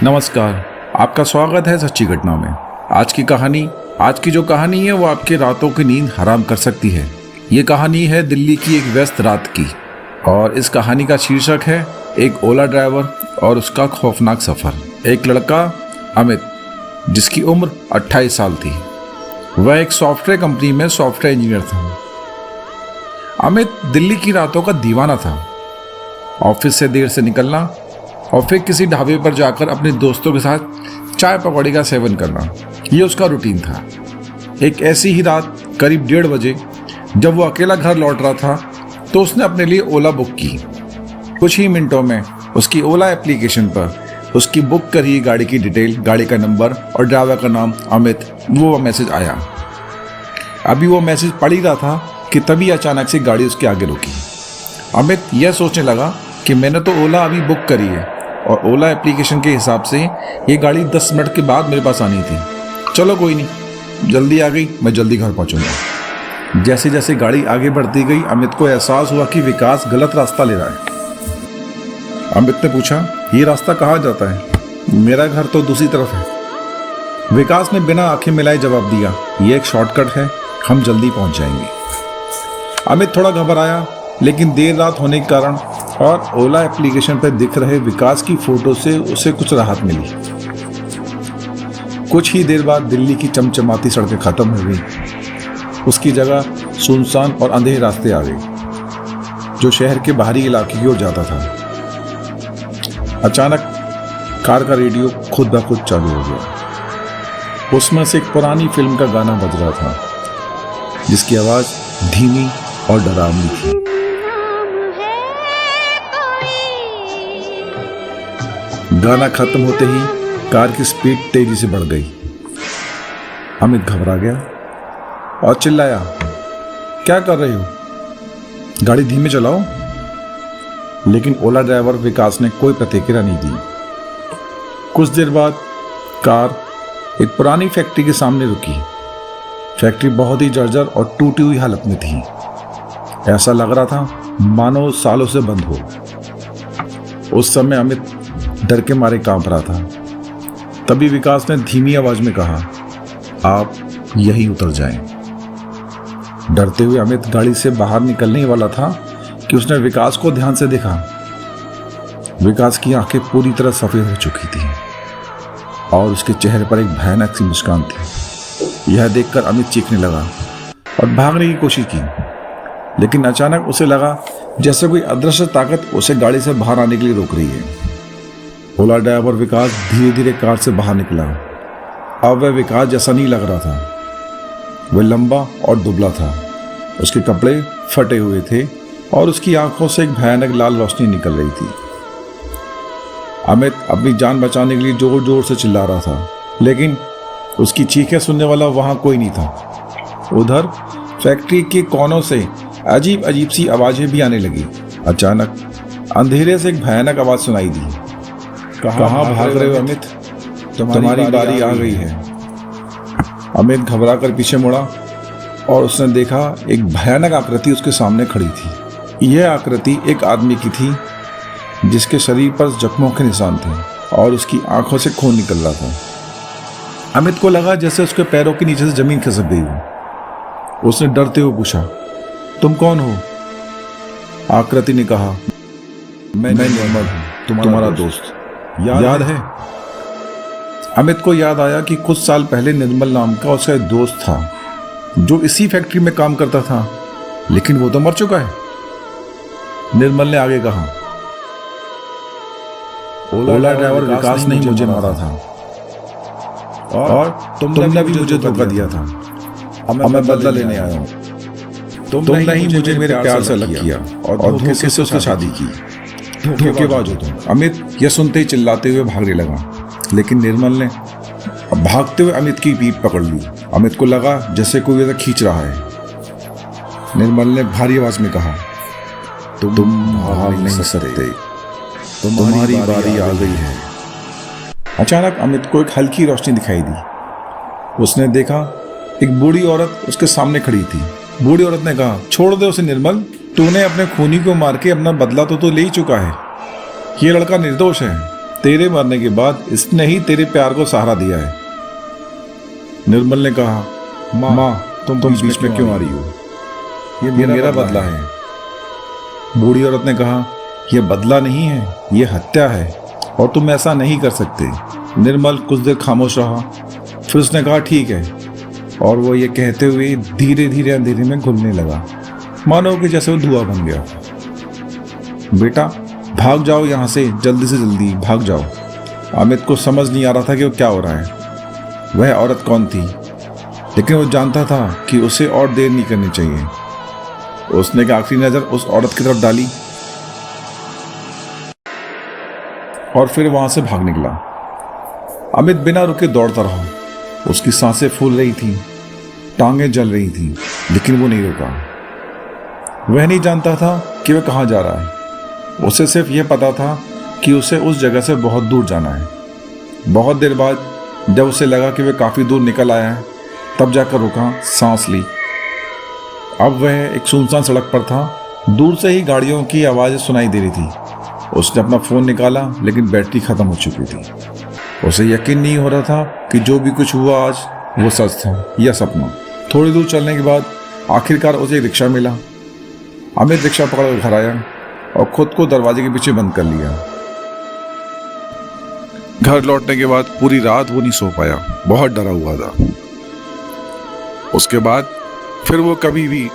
नमस्कार, आपका स्वागत है सच्ची घटना में। आज की जो कहानी है वो आपके रातों की नींद हराम कर सकती है। ये कहानी है दिल्ली की एक व्यस्त रात की और इस कहानी का शीर्षक है एक ओला ड्राइवर और उसका खौफनाक सफ़र। एक लड़का अमित, जिसकी उम्र 28 साल थी, वह एक सॉफ्टवेयर कंपनी में सॉफ्टवेयर इंजीनियर था। अमित दिल्ली की रातों का दीवाना था। ऑफिस से देर से निकलना और फिर किसी ढाबे पर जाकर अपने दोस्तों के साथ चाय पकौड़े का सेवन करना, ये उसका रूटीन था। एक ऐसी ही रात करीब 1:30 बजे जब वो अकेला घर लौट रहा था तो उसने अपने लिए ओला बुक की। कुछ ही मिनटों में उसकी ओला एप्लीकेशन पर उसकी बुक करी गाड़ी की डिटेल, गाड़ी का नंबर और ड्राइवर का नाम अमित, वो मैसेज आया। अभी वो मैसेज पढ़ ही रहा था कि तभी अचानक से गाड़ी उसके आगे रुकी। अमित यह सोचने लगा कि मैंने तो ओला अभी बुक करी है और ओला एप्लीकेशन के हिसाब से ये गाड़ी 10 मिनट के बाद मेरे पास आनी थी। चलो कोई नहीं, जल्दी आ गई, मैं जल्दी घर पहुंचूंगा। जैसे जैसे गाड़ी आगे बढ़ती गई अमित को एहसास हुआ कि विकास गलत रास्ता ले रहा है। अमित ने पूछा, ये रास्ता कहाँ जाता है? मेरा घर तो दूसरी तरफ है। विकास ने बिना आंखें मिलाए जवाब दिया, ये एक शॉर्टकट है, हम जल्दी पहुंच जाएंगे। अमित थोड़ा घबराया, लेकिन देर रात होने के कारण और ओला एप्लीकेशन पर दिख रहे विकास की फोटो से उसे कुछ राहत मिली। कुछ ही देर बाद दिल्ली की चमचमाती सड़कें खत्म हो गई। उसकी जगह सुनसान और अंधेरे रास्ते आ गए जो शहर के बाहरी इलाके की ओर जाता था। अचानक कार का रेडियो खुद ब खुद चालू हो गया। उसमें से एक पुरानी फिल्म का गाना बज रहा था जिसकी आवाज धीमी और डरावनी थी। गाना खत्म होते ही कार की स्पीड तेजी से बढ़ गई। अमित घबरा गया और चिल्लाया, क्या कर रहे हो? गाड़ी धीमे चलाओ। लेकिन ओला ड्राइवर विकास ने कोई प्रतिक्रिया नहीं दी। कुछ देर बाद कार एक पुरानी फैक्ट्री के सामने रुकी। फैक्ट्री बहुत ही जर्जर और टूटी हुई हालत में थी। ऐसा लग रहा था मानो सालों से बंद हो। उस समय अमित डर के मारे कांप रहा था। तभी विकास ने धीमी आवाज में कहा, आप यहीं उतर जाएं। डरते हुए अमित गाड़ी से बाहर निकलने ही वाला था कि उसने विकास को ध्यान से देखा। विकास की आंखें पूरी तरह सफेद हो चुकी थी और उसके चेहरे पर एक भयानक सी मुस्कान थी। यह देखकर अमित चीखने लगा और भागने की कोशिश की, लेकिन अचानक उसे लगा जैसे कोई अदृश्य ताकत उसे गाड़ी से बाहर आने के लिए रोक रही है। ओला ड्राइवर विकास धीरे धीरे कार से बाहर निकला। अब वह विकास जैसा नहीं लग रहा था। वह लंबा और दुबला था, उसके कपड़े फटे हुए थे और उसकी आंखों से एक भयानक लाल रोशनी निकल रही थी। अमित अपनी जान बचाने के लिए जोर जोर से चिल्ला रहा था, लेकिन उसकी चीखें सुनने वाला वहां कोई नहीं था। उधर फैक्ट्री के कोनों से अजीब अजीब सी आवाजें भी आने लगी। अचानक अंधेरे से एक भयानक आवाज सुनाई दी, कहाँ भाग रहे हो अमित? तुम्हारी बारी आ गई है। अमित घबरा कर पीछे मुड़ा और उसने देखा एक भयानक आकृति उसके सामने खड़ी थी। यह आकृति एक आदमी की थी जिसके शरीर पर जख्मों के निशान थे और उसकी आंखों से खून निकल रहा था। अमित को लगा जैसे उसके पैरों के नीचे से जमीन खिसक गई हो। उसने डरते हुए पूछा, तुम कौन हो? आकृति ने कहा, मैं निर्मल हूं, तुम्हारा दोस्त। याद है? अमित को याद आया कि कुछ साल पहले निर्मल नाम का उसका एक दोस्त था जो इसी फैक्ट्री में काम करता था, लेकिन वो तो मर चुका है। निर्मल ने आगे कहा, ओला ड्राइवर विकास ने मुझे मारा था और तुमने भी मुझे धोखा दिया था। अब मैं बदला लेने आया हूं। तुमने ही मुझे मेरे प्यार से अलग किया और धोखे से उसकी शादी की। धोखेबाज हो तुम। अमित यह सुनते ही चिल्लाते हुए भागने लगा, लेकिन निर्मल ने भागते हुए अमित की पीठ पकड़ ली। अमित को लगा जैसे कोई उसे खींच रहा है। निर्मल ने भारी आवाज में कहा, तुम भाग नहीं सकते, तुम्हारी बारी आ गई है। अचानक अमित को एक हल्की रोशनी दिखाई दी। उसने देखा एक बूढ़ी औरत उसके सामने खड़ी थी। बूढ़ी औरत ने कहा, छोड़ दे उसे निर्मल, तूने अपने खूनी को मार के अपना बदला तो ले ही चुका है। ये लड़का निर्दोष है तेरे मरने के बाद इसने ही तेरे प्यार को सहारा दिया है। निर्मल ने कहा, माँ तुम बीच में क्यों आ रही हो? ये मेरा बदला है। बूढ़ी औरत ने कहा, यह बदला नहीं है, यह हत्या है और तुम ऐसा नहीं कर सकते। निर्मल कुछ देर खामोश रहा, फिर उसने कहा, ठीक है। और वो ये कहते हुए धीरे धीरे अंधेरे में घुलने लगा, मानो कि जैसे वो धुआं बन गया। बेटा भाग जाओ यहाँ से जल्दी भाग जाओ। अमित को समझ नहीं आ रहा था कि वो क्या हो रहा है। वह औरत कौन थी, लेकिन वो जानता था कि उसे और देर नहीं करनी चाहिए। उसने एक आखिरी नजर उस औरत की तरफ डाली और फिर वहां से भाग निकला। अमित बिना रुके दौड़ता रहा। उसकी सांसें फूल रही थी, टांगें जल रही थी, लेकिन वो नहीं रुका। वह नहीं जानता था कि वह कहाँ जा रहा है। उसे सिर्फ यह पता था कि उसे उस जगह से बहुत दूर जाना है। बहुत देर बाद जब उसे लगा कि वह काफी दूर निकल आया है, तब जाकर रुका, सांस ली। अब वह एक सुनसान सड़क पर था। दूर से ही गाड़ियों की आवाज़ें सुनाई दे रही थी। उसने अपना फ़ोन निकाला, लेकिन बैटरी ख़त्म हो चुकी थी। उसे यकीन नहीं हो रहा था कि जो भी कुछ हुआ आज वो सच था या सपना। थोड़ी दूर चलने के बाद आखिरकार उसे एक रिक्शा मिला। अमित रिक्शा पकड़कर घर आया और खुद को दरवाजे के पीछे बंद कर लिया। घर लौटने के बाद पूरी रात वो नहीं सो पाया, बहुत डरा हुआ था। उसके बाद फिर वो कभी भी